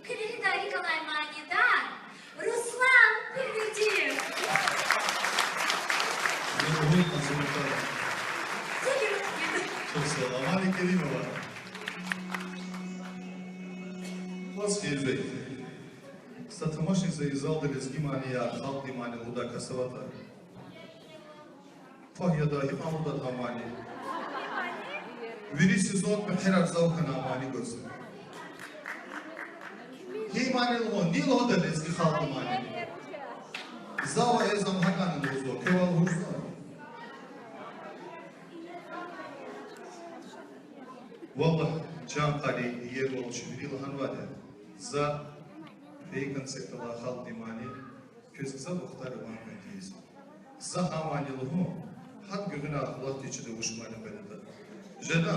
Калерида Николай Манидан, Руслан Первердиев. Çok sağ ol. Amani Kerimova. Вас Фельзей. Статомошница из Алдыгас Гимания, Халк Гимания, Луда Касавата. Фахьяда Химамуда Тамани. Вириси Зот Мехерар Залкана Амани Госу. Гимани Ло, Нил Одалески Халк Гимания. Зава Эзам Хакан Лузо, Кевал Хурзо. والله جام قالي يقول شبيل هنواده زا في كونسبت الله خالد ماني كيس زا مختار وان كنتيز زا هاماني لهم حد جنا الله تيجي وش ما نبلده جدا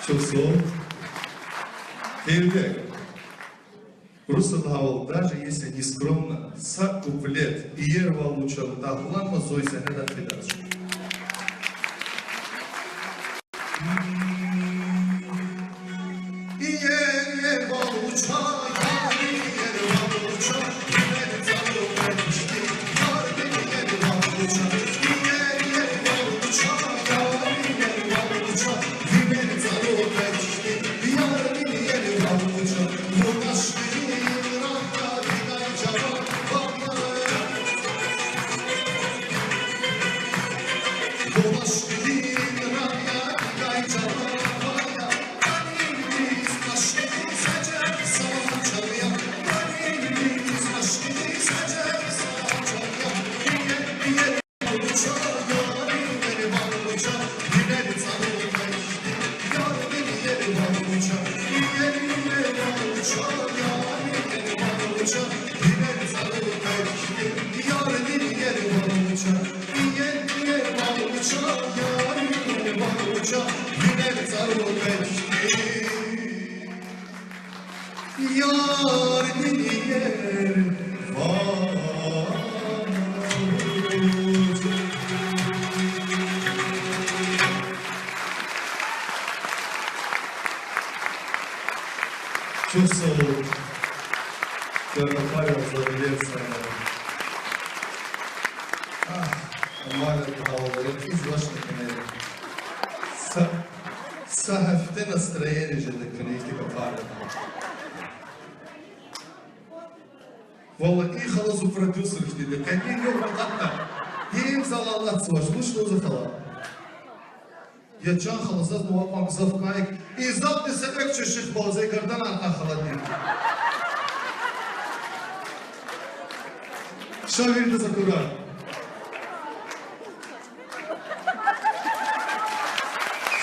Çok sağ ol. Теперь Руслан Хавал, даже если не скромно, са куплет и ерва лучше, да, ладно, Зойся, не дать Yar diye var. Çok sağ olun. Görmek yazları sayıları. Мальчик говорит, излашный Сахафте настроение же для книжника пара. والله إيه خلاص وبروديوسر جديد كان يوم مقطع يمزل الله تسواش مش لوزة خلاص يا جان خلاص لازم نوقع مصاف كايك إزاف نسألك شو الشيخ بازي كردان عن خلاص شو غير تذكرات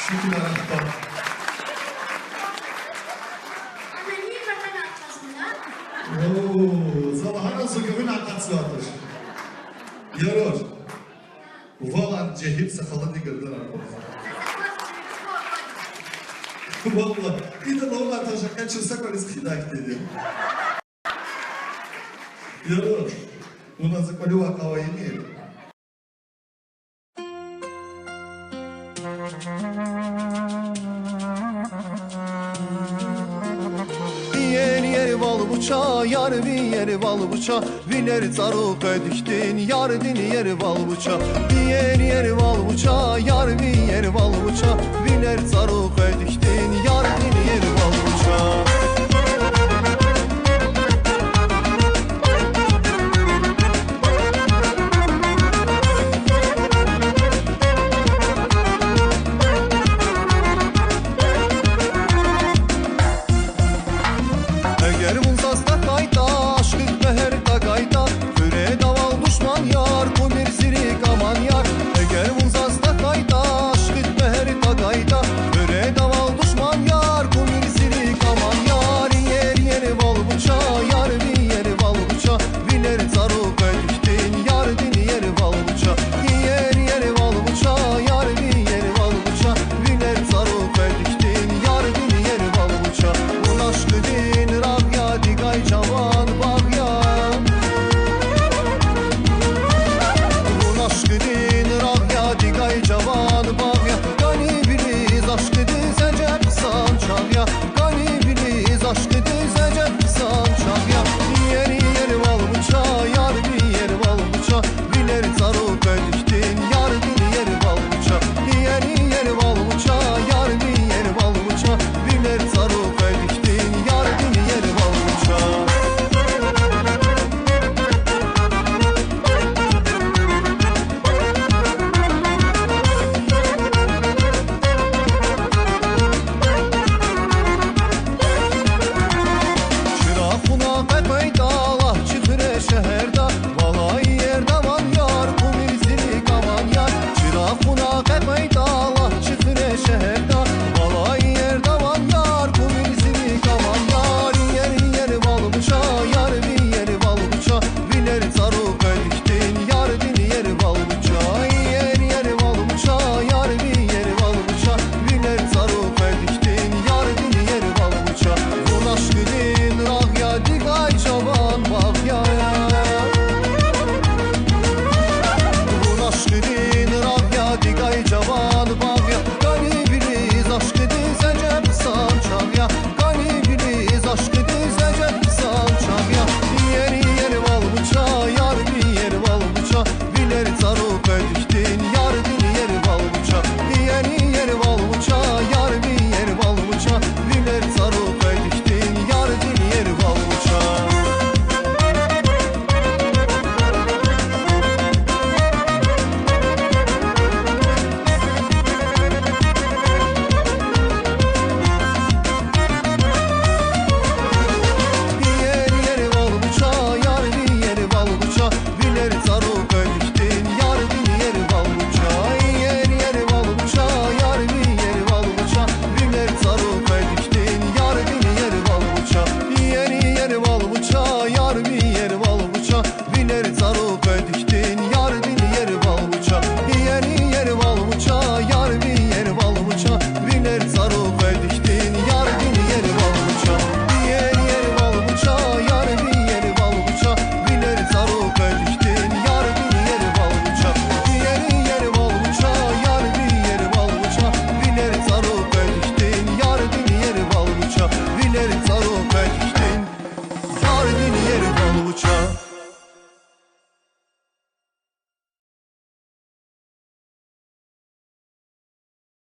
Şükürler Allah'a. Ama niye vatan arkasında? Oo, sabahına sokağın arkasıdır. Yaror. Vallahi cehil sakalı digirden arkasında. Vallahi. İyi de onlar taşak çıksak öyle sıkıdak dedi. Yaror. Buna zıkkali vakavayı değil. Yer bal bıça, yar bir yer bal bıça. Biner zaruk ediktin, yar din yer bal bıça. Yer bal bıça, yar bir yer bal bıça. Biner zaruk ediktin, yar din yer bal bıça. Eğer muzasta kayda, aşkı meher da